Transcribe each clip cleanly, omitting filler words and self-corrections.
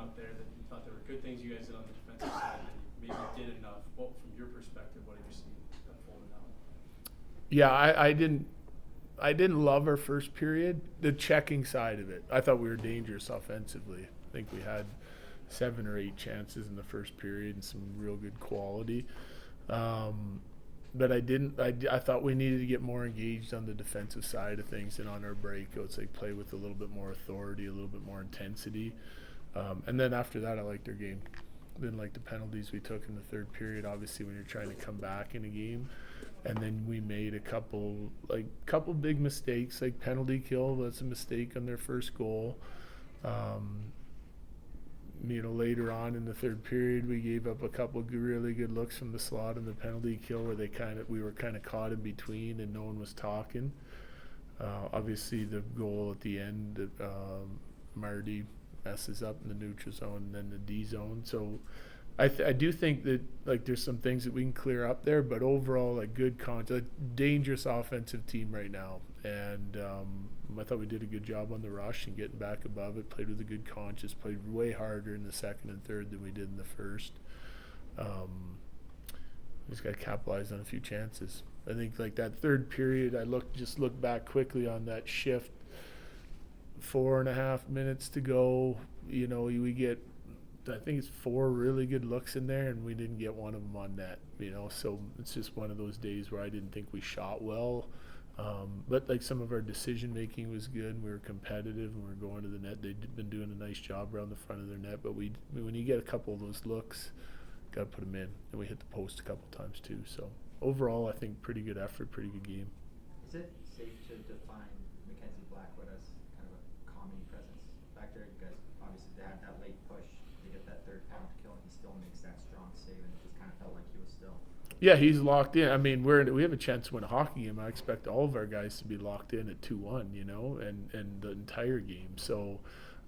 out there that you thought there were good things you guys did on the defensive side that you maybe did enough? What, from your perspective, what have you seen unfold in that one? Yeah, I didn't love our first period. The checking side of it, I thought we were dangerous offensively. I think we had 7 or 8 chances in the first period and some real good quality. But I thought we needed to get more engaged on the defensive side of things and on our breakouts, like play with a little bit more authority, a little bit more intensity. And then after that, I liked our game. Didn't like the penalties we took in the third period. Obviously, when you're trying to come back in a game, and then we made a couple big mistakes, like penalty kill. That's a mistake on their first goal. Later on in the third period, we gave up a couple of really good looks from the slot and the penalty kill where we were kind of caught in between and no one was talking. Obviously, the goal at the end, Marty messes up in the neutral zone and then the D zone. So I do think that there's some things that we can clear up there, but overall good dangerous offensive team right now. And I thought we did a good job on the rush and getting back above it. Played with a good conscience. Played way harder in the second and third than we did in the first. Just got to capitalize on a few chances. I think that third period, I looked back quickly on that shift. 4.5 minutes to go. We get, I think it's 4 really good looks in there, and we didn't get one of them on net. So it's just one of those days where I didn't think we shot well. But some of our decision making was good. We were competitive and we were going to the net. They'd been doing a nice job around the front of their net. But when you get a couple of those looks, got to put them in. And we hit the post a couple times too. So overall, I think pretty good effort, pretty good game. Is it safe to define Mackenzie Blackwood as kind of a calming presence back there? Because obviously they had that late push to get that third penalty kill, and he still makes that strong save, and it just kind of felt like he was still. Yeah, he's locked in. I mean, we have a chance to win a hockey game. I expect all of our guys to be locked in at 2-1, and the entire game. So,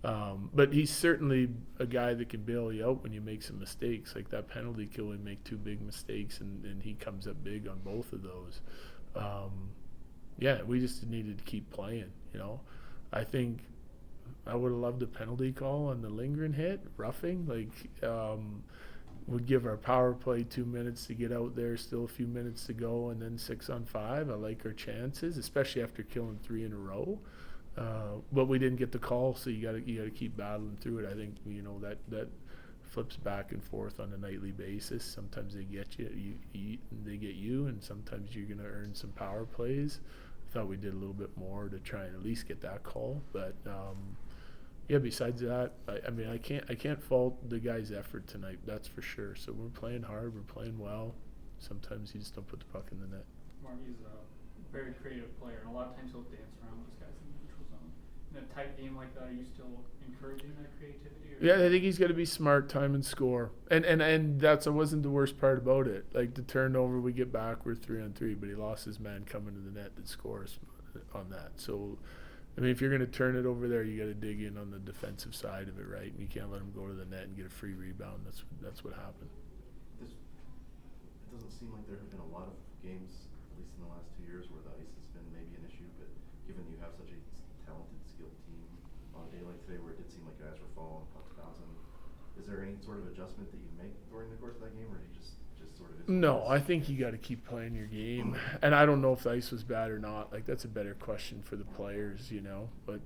but he's certainly a guy that can bail you out when you make some mistakes. Like that penalty kill, we make 2 big mistakes, and he comes up big on both of those. Yeah, we just needed to keep playing, I think I would have loved a penalty call on the Lindgren hit, roughing. Would give our power play 2 minutes to get out there, still a few minutes to go, and then 6-on-5. I like our chances, especially after killing 3 in a row. But we didn't get the call, so you got to keep battling through it. I think that flips back and forth on a nightly basis. Sometimes they get they get you, and sometimes you're going to earn some power plays. I thought we did a little bit more to try and at least get that call, but. Yeah, besides that, I can't fault the guys' effort tonight, that's for sure. So we're playing hard, we're playing well. Sometimes you just don't put the puck in the net. Marty's a very creative player, and a lot of times he'll dance around those guys in the neutral zone. In a tight game like that, are you still encouraging that creativity? Yeah, I think he's got to be smart, time, and score. And that wasn't the worst part about it. The turnover, we get back, we're 3-on-3, but he lost his man coming to the net that scores on that. So, if you're going to turn it over there, you got to dig in on the defensive side of it, right? And you can't let him go to the net and get a free rebound. That's what happened. It doesn't seem like there have been a lot of games, at least in the last 2 years, where the ice has been maybe an issue. But given you have such a talented, skilled team on a day like today, where it did seem like guys were falling, pucks bouncing, is there any sort of adjustment that you make during the course of that game, or do you just sort of? No, I think you got to keep playing your game, and I don't know if the ice was bad or not. That's a better question for the players, But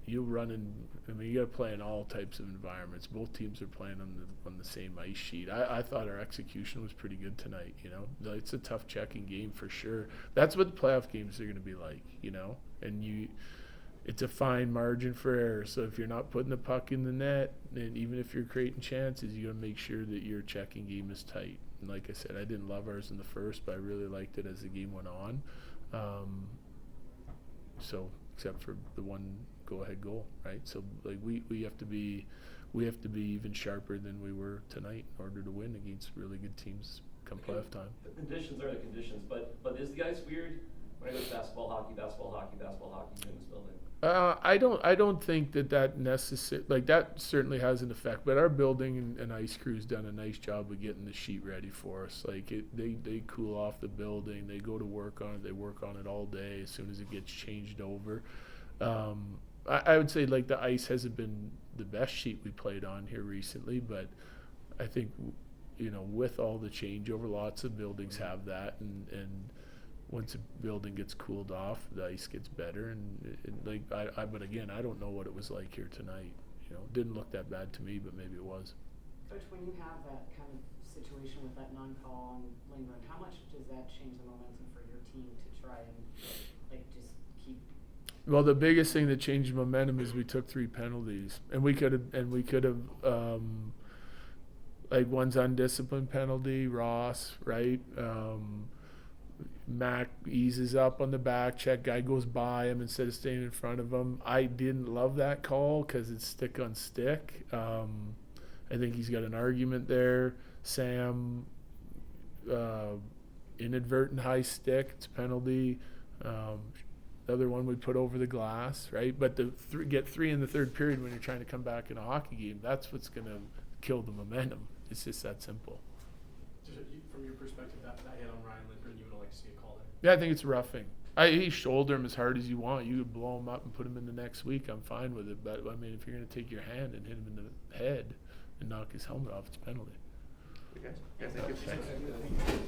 you got to play in all types of environments. Both teams are playing on the same ice sheet. I thought our execution was pretty good tonight. It's a tough checking game for sure. That's what the playoff games are going to be like. And it's a fine margin for error. So if you're not putting the puck in the net, and even if you're creating chances, you got to make sure that your checking game is tight. And like I said, I didn't love ours in the first, but I really liked it as the game went on. So except for the one go-ahead goal, right? So we have to be even sharper than we were tonight in order to win against really good teams come playoff time. The conditions are the conditions, but is the ice weird when it goes basketball, hockey in this building? I don't think that necessary. That certainly has an effect. But our building and ice crew's done a nice job of getting the sheet ready for us. They cool off the building. They go to work on it. They work on it all day as soon as it gets changed over. I would say like the ice hasn't been the best sheet we played on here recently, but I think, with all the changeover, lots of buildings have that, and once a building gets cooled off, the ice gets better, and but again, I don't know what it was like here tonight. Didn't look that bad to me, but maybe it was. Coach, when you have that kind of situation with that non-call and lingering, how much does that change the momentum for your team to try and just keep? Well, the biggest thing that changed momentum is we took 3 penalties, and we could have one's undisciplined penalty, Ross, right? Mac eases up on the back check, guy goes by him instead of staying in front of him. I didn't love that call because it's stick on stick. I think he's got an argument there. Sam, inadvertent high stick, it's a penalty. The other one we put over the glass, right? But get 3 in the third period when you're trying to come back in a hockey game, that's what's going to kill the momentum. It's just that simple. From your perspective, that hit on Ryan Lindgren, you would like to see a call there? Yeah, I think it's roughing. He shoulder him as hard as you want. You could blow him up and put him in the next week. I'm fine with it. But, I mean, if you're going to take your hand and hit him in the head and knock his helmet off, it's a penalty. Okay, guys. Yeah, thank you.